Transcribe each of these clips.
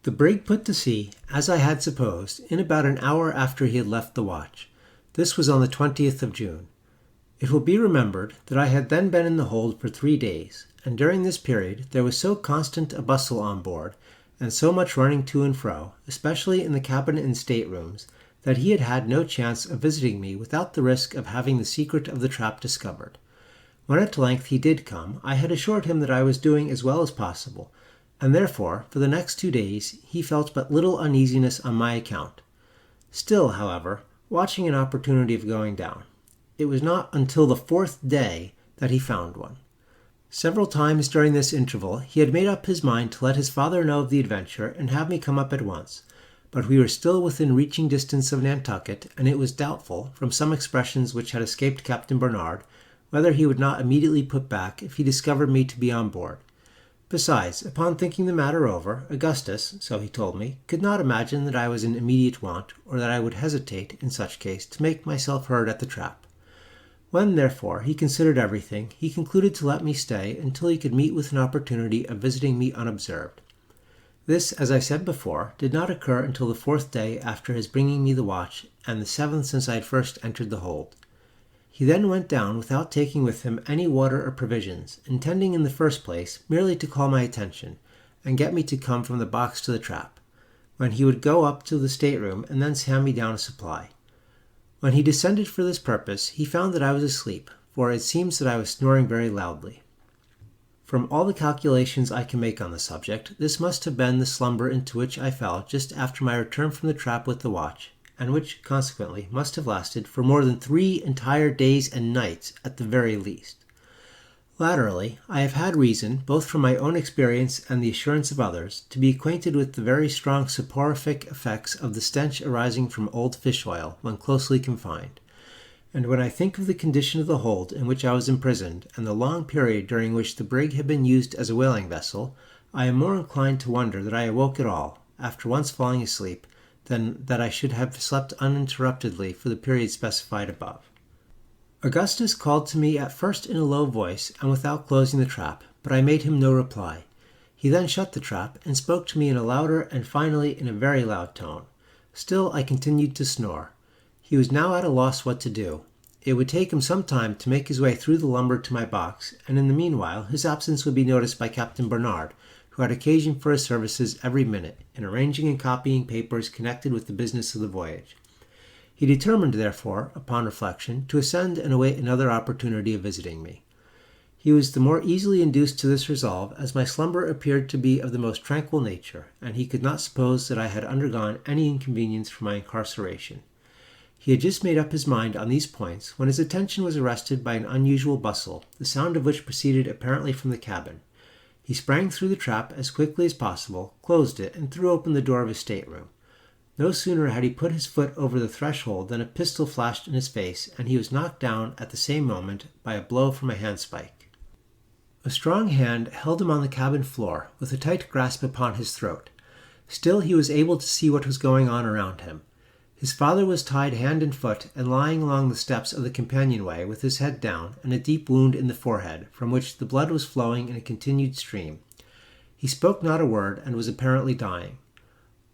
The brig put to sea, as I had supposed, in about an hour after he had left the watch. This was on the 20th of June. It will be remembered that I had then been in the hold for 3 days, and during this period there was so constant a bustle on board, and so much running to and fro, especially in the cabin and staterooms, that he had had no chance of visiting me without the risk of having the secret of the trap discovered. When at length he did come, I had assured him that I was doing as well as possible, and therefore, for the next 2 days, he felt but little uneasiness on my account. Still, however, watching an opportunity of going down. It was not until the 4th day that he found one. Several times during this interval he had made up his mind to let his father know of the adventure and have me come up at once, but we were still within reaching distance of Nantucket, and it was doubtful, from some expressions which had escaped Captain Barnard, whether he would not immediately put back if he discovered me to be on board. Besides, upon thinking the matter over, Augustus, so he told me, could not imagine that I was in immediate want, or that I would hesitate, in such case, to make myself heard at the trap. When, therefore, he considered everything, he concluded to let me stay until he could meet with an opportunity of visiting me unobserved. This, as I said before, did not occur until the 4th day after his bringing me the watch, and the 7th since I had first entered the hold. He then went down without taking with him any water or provisions, intending in the first place merely to call my attention, and get me to come from the box to the trap, when he would go up to the stateroom and thence hand me down a supply. When he descended for this purpose, he found that I was asleep, for it seems that I was snoring very loudly. From all the calculations I can make on the subject, this must have been the slumber into which I fell just after my return from the trap with the watch, and which, consequently, must have lasted for more than 3 entire days and nights at the very least. Latterly, I have had reason, both from my own experience and the assurance of others, to be acquainted with the very strong soporific effects of the stench arising from old fish oil when closely confined. And when I think of the condition of the hold in which I was imprisoned, and the long period during which the brig had been used as a whaling vessel, I am more inclined to wonder that I awoke at all, after once falling asleep, than that I should have slept uninterruptedly for the period specified above. Augustus called to me at first in a low voice and without closing the trap, but I made him no reply. He then shut the trap and spoke to me in a louder and finally in a very loud tone. Still I continued to snore. He was now at a loss what to do. It would take him some time to make his way through the lumber to my box, and in the meanwhile his absence would be noticed by Captain Barnard, who had occasion for his services every minute in arranging and copying papers connected with the business of the voyage. He determined, therefore, upon reflection, to ascend and await another opportunity of visiting me. He was the more easily induced to this resolve, as my slumber appeared to be of the most tranquil nature, and he could not suppose that I had undergone any inconvenience from my incarceration. He had just made up his mind on these points when his attention was arrested by an unusual bustle, the sound of which proceeded apparently from the cabin. He sprang through the trap as quickly as possible, closed it, and threw open the door of his stateroom. No sooner had he put his foot over the threshold than a pistol flashed in his face, and he was knocked down at the same moment by a blow from a handspike. A strong hand held him on the cabin floor, with a tight grasp upon his throat. Still he was able to see what was going on around him. His father was tied hand and foot, and lying along the steps of the companionway with his head down and a deep wound in the forehead, from which the blood was flowing in a continued stream. He spoke not a word, and was apparently dying.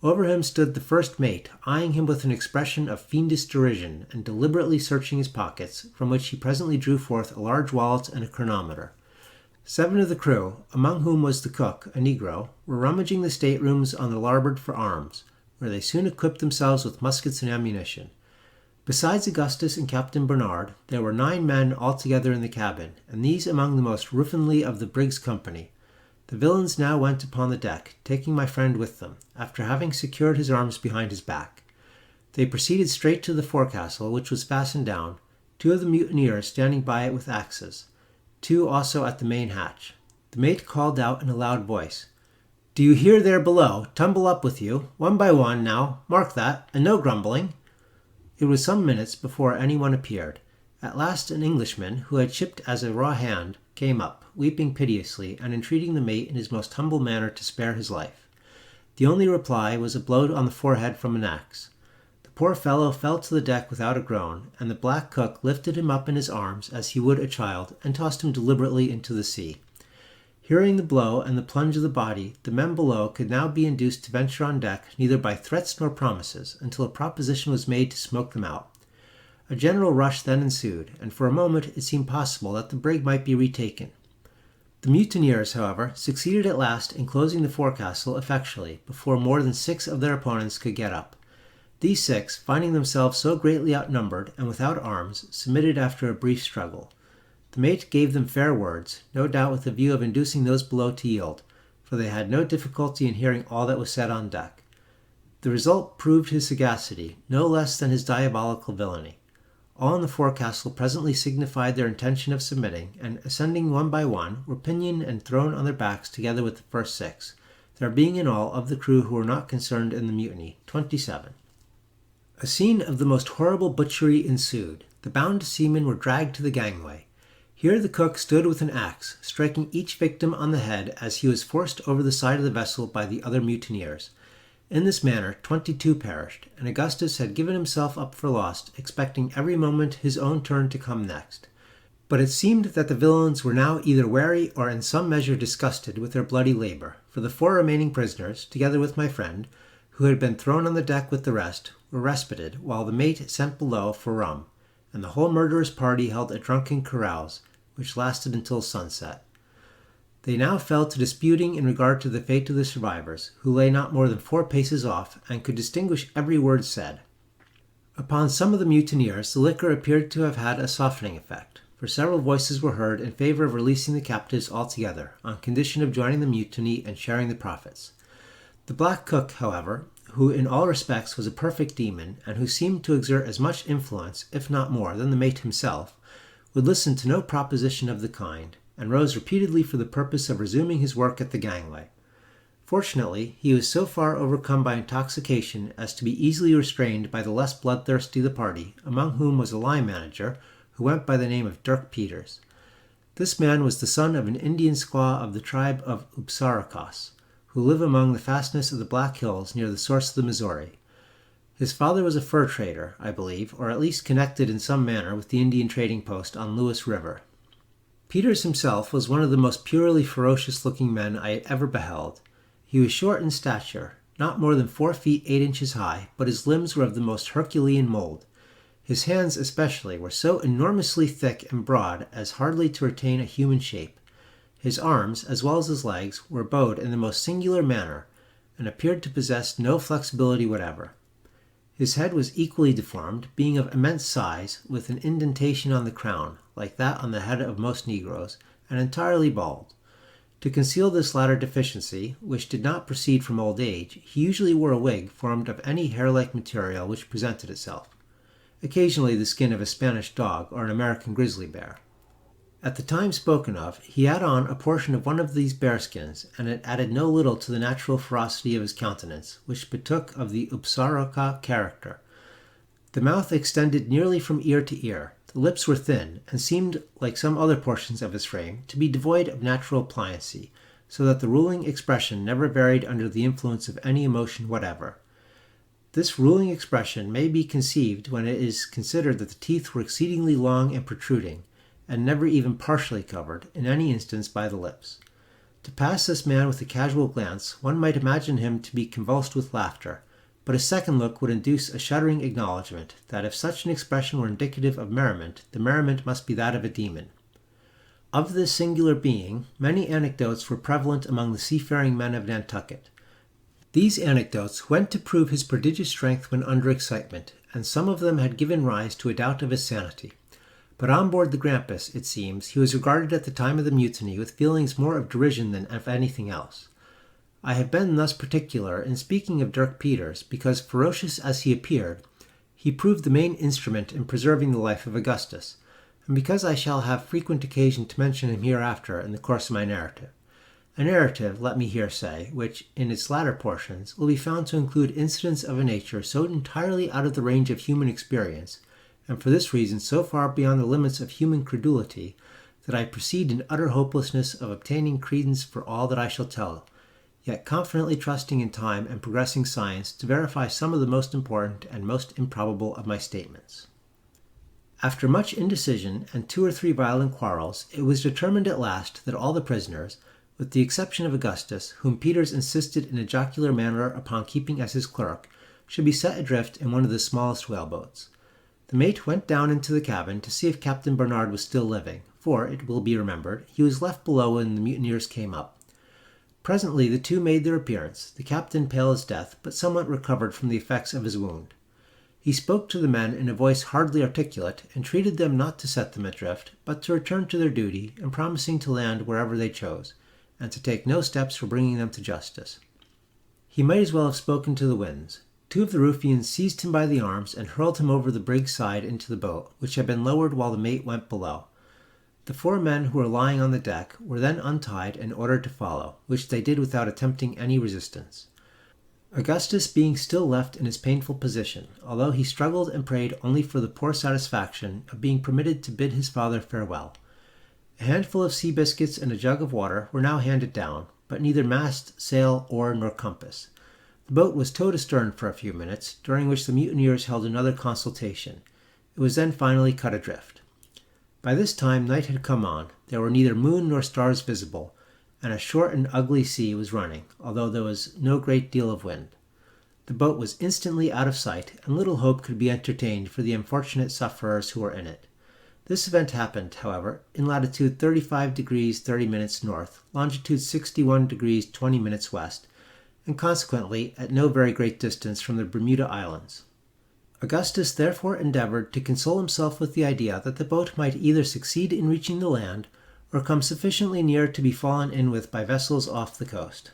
Over him stood the first mate, eyeing him with an expression of fiendish derision, and deliberately searching his pockets, from which he presently drew forth a large wallet and a chronometer. 7 of the crew, among whom was the cook, a negro, were rummaging the staterooms on the larboard for arms, where they soon equipped themselves with muskets and ammunition. Besides Augustus and Captain Barnard, there were 9 men altogether in the cabin, and these among the most ruffianly of the brig's company. The villains now went upon the deck, taking my friend with them, after having secured his arms behind his back. They proceeded straight to the forecastle, which was fastened down, 2 of the mutineers standing by it with axes, 2 also at the main hatch. The mate called out in a loud voice, "Do you hear there below? Tumble up with you, one by one now, mark that, and no grumbling." It was some minutes before anyone appeared. At last an Englishman, who had shipped as a raw hand, came up, weeping piteously, and entreating the mate in his most humble manner to spare his life. The only reply was a blow on the forehead from an axe. The poor fellow fell to the deck without a groan, and the black cook lifted him up in his arms as he would a child, and tossed him deliberately into the sea. Hearing the blow and the plunge of the body, the men below could now be induced to venture on deck neither by threats nor promises, until a proposition was made to smoke them out. A general rush then ensued, and for a moment it seemed possible that the brig might be retaken. The mutineers, however, succeeded at last in closing the forecastle effectually before more than 6 of their opponents could get up. These 6, finding themselves so greatly outnumbered and without arms, submitted after a brief struggle. The mate gave them fair words, no doubt with the view of inducing those below to yield, for they had no difficulty in hearing all that was said on deck. The result proved his sagacity, no less than his diabolical villainy. All in the forecastle presently signified their intention of submitting, and, ascending one by one, were pinioned and thrown on their backs together with the first 6, there being in all of the crew who were not concerned in the mutiny 27. A scene of the most horrible butchery ensued. The bound seamen were dragged to the gangway. Here the cook stood with an axe, striking each victim on the head as he was forced over the side of the vessel by the other mutineers. In this manner 22 perished, and Augustus had given himself up for lost, expecting every moment his own turn to come next. But it seemed that the villains were now either weary or in some measure disgusted with their bloody labour, for the 4 remaining prisoners, together with my friend, who had been thrown on the deck with the rest, were respited, while the mate sent below for rum, and the whole murderous party held a drunken carouse, which lasted until sunset. They now fell to disputing in regard to the fate of the survivors, who lay not more than 4 paces off, and could distinguish every word said. Upon some of the mutineers the liquor appeared to have had a softening effect, for several voices were heard in favour of releasing the captives altogether, on condition of joining the mutiny and sharing the profits. The black cook, however, who in all respects was a perfect demon, and who seemed to exert as much influence, if not more, than the mate himself, would listen to no proposition of the kind, and rose repeatedly for the purpose of resuming his work at the gangway. Fortunately, he was so far overcome by intoxication as to be easily restrained by the less bloodthirsty of the party, among whom was a line manager, who went by the name of Dirk Peters. This man was the son of an Indian squaw of the tribe of Upsarokas, who live among the fastnesses of the Black Hills near the source of the Missouri. His father was a fur trader, I believe, or at least connected in some manner with the Indian trading post on Lewis River. Peters himself was one of the most purely ferocious-looking men I had ever beheld. He was short in stature, not more than 4 feet 8 inches high, but his limbs were of the most Herculean mold. His hands especially were so enormously thick and broad as hardly to retain a human shape. His arms, as well as his legs, were bowed in the most singular manner, and appeared to possess no flexibility whatever. His head was equally deformed, being of immense size, with an indentation on the crown, like that on the head of most Negroes, and entirely bald. To conceal this latter deficiency, which did not proceed from old age, he usually wore a wig formed of any hair-like material which presented itself, occasionally the skin of a Spanish dog or an American grizzly bear. At the time spoken of, he had on a portion of one of these bearskins, and it added no little to the natural ferocity of his countenance, which partook of the Upsaroka character. The mouth extended nearly from ear to ear, the lips were thin, and seemed, like some other portions of his frame, to be devoid of natural pliancy, so that the ruling expression never varied under the influence of any emotion whatever. This ruling expression may be conceived when it is considered that the teeth were exceedingly long and protruding, and never even partially covered, in any instance, by the lips. To pass this man with a casual glance, one might imagine him to be convulsed with laughter, but a second look would induce a shuddering acknowledgment that if such an expression were indicative of merriment, the merriment must be that of a demon. Of this singular being, many anecdotes were prevalent among the seafaring men of Nantucket. These anecdotes went to prove his prodigious strength when under excitement, and some of them had given rise to a doubt of his sanity. But on board the Grampus, it seems, he was regarded at the time of the mutiny with feelings more of derision than of anything else. I have been thus particular in speaking of Dirk Peters, because, ferocious as he appeared, he proved the main instrument in preserving the life of Augustus, and because I shall have frequent occasion to mention him hereafter in the course of my narrative. A narrative, let me here say, which, in its latter portions, will be found to include incidents of a nature so entirely out of the range of human experience, and for this reason so far beyond the limits of human credulity, that I proceed in utter hopelessness of obtaining credence for all that I shall tell, yet confidently trusting in time and progressing science to verify some of the most important and most improbable of my statements. After much indecision and 2 or 3 violent quarrels, it was determined at last that all the prisoners, with the exception of Augustus, whom Peters insisted in a jocular manner upon keeping as his clerk, should be set adrift in one of the smallest whaleboats. The mate went down into the cabin to see if Captain Barnard was still living, for, it will be remembered, he was left below when the mutineers came up. Presently the two made their appearance, the captain pale as death, but somewhat recovered from the effects of his wound. He spoke to the men in a voice hardly articulate, entreated them not to set them adrift, but to return to their duty, and promising to land wherever they chose, and to take no steps for bringing them to justice. He might as well have spoken to the winds. Two of the ruffians seized him by the arms and hurled him over the brig's side into the boat, which had been lowered while the mate went below. The 4 men who were lying on the deck were then untied and ordered to follow, which they did without attempting any resistance. Augustus being still left in his painful position, although he struggled and prayed only for the poor satisfaction of being permitted to bid his father farewell. A handful of sea biscuits and a jug of water were now handed down, but neither mast, sail, oar, nor compass. The boat was towed astern for a few minutes, during which the mutineers held another consultation. It was then finally cut adrift. By this time night had come on, there were neither moon nor stars visible, and a short and ugly sea was running, although there was no great deal of wind. The boat was instantly out of sight, and little hope could be entertained for the unfortunate sufferers who were in it. This event happened, however, in latitude 35 degrees 30 minutes north, longitude 61 degrees 20 minutes west, and consequently at no very great distance from the Bermuda Islands. Augustus therefore endeavored to console himself with the idea that the boat might either succeed in reaching the land, or come sufficiently near to be fallen in with by vessels off the coast.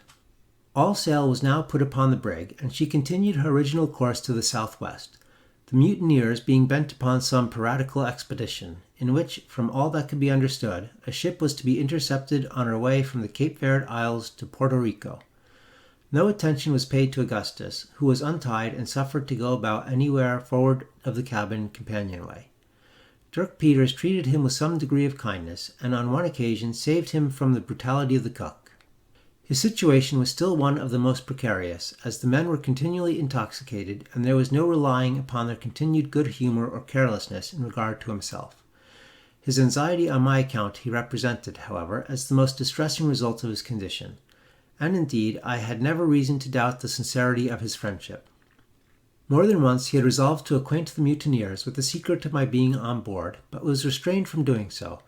All sail was now put upon the brig, and she continued her original course to the southwest, the mutineers being bent upon some piratical expedition, in which, from all that could be understood, a ship was to be intercepted on her way from the Cape Verde Isles to Puerto Rico. No attention was paid to Augustus, who was untied and suffered to go about anywhere forward of the cabin companionway. Dirk Peters treated him with some degree of kindness, and on one occasion saved him from the brutality of the cook. His situation was still one of the most precarious, as the men were continually intoxicated, and there was no relying upon their continued good humour or carelessness in regard to himself. His anxiety on my account he represented, however, as the most distressing result of his condition, and indeed I had never reason to doubt the sincerity of his friendship. More than once he had resolved to acquaint the mutineers with the secret of my being on board, but was restrained from doing so,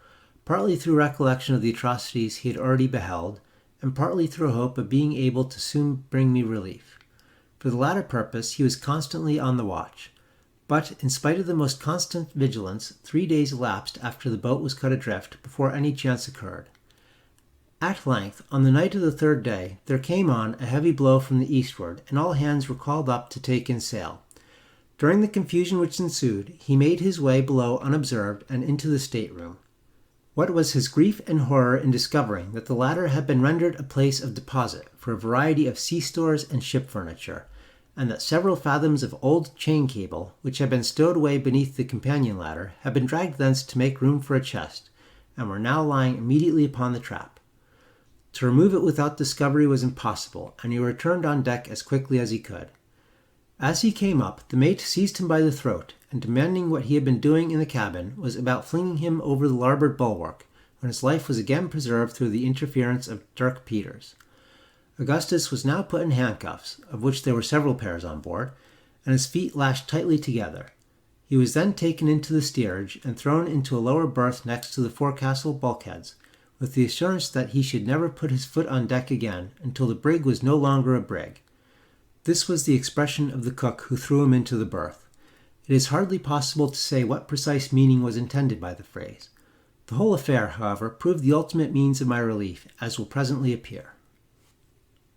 partly through recollection of the atrocities he had already beheld, and partly through a hope of being able to soon bring me relief. For the latter purpose he was constantly on the watch. But, in spite of the most constant vigilance, 3 days elapsed after the boat was cut adrift before any chance occurred. At length, on the night of the 3rd day, there came on a heavy blow from the eastward, and all hands were called up to take in sail. During the confusion which ensued, he made his way below unobserved and into the stateroom. What was his grief and horror in discovering that the latter had been rendered a place of deposit for a variety of sea stores and ship furniture, and that several fathoms of old chain cable, which had been stowed away beneath the companion ladder, had been dragged thence to make room for a chest, and were now lying immediately upon the trap. To remove it without discovery was impossible, and he returned on deck as quickly as he could. As he came up, the mate seized him by the throat, and demanding what he had been doing in the cabin, was about flinging him over the larboard bulwark, when his life was again preserved through the interference of Dirk Peters. Augustus was now put in handcuffs, of which there were several pairs on board, and his feet lashed tightly together. He was then taken into the steerage and thrown into a lower berth next to the forecastle bulkheads, with the assurance that he should never put his foot on deck again until the brig was no longer a brig. This was the expression of the cook who threw him into the berth. It is hardly possible to say what precise meaning was intended by the phrase. The whole affair, however, proved the ultimate means of my relief, as will presently appear.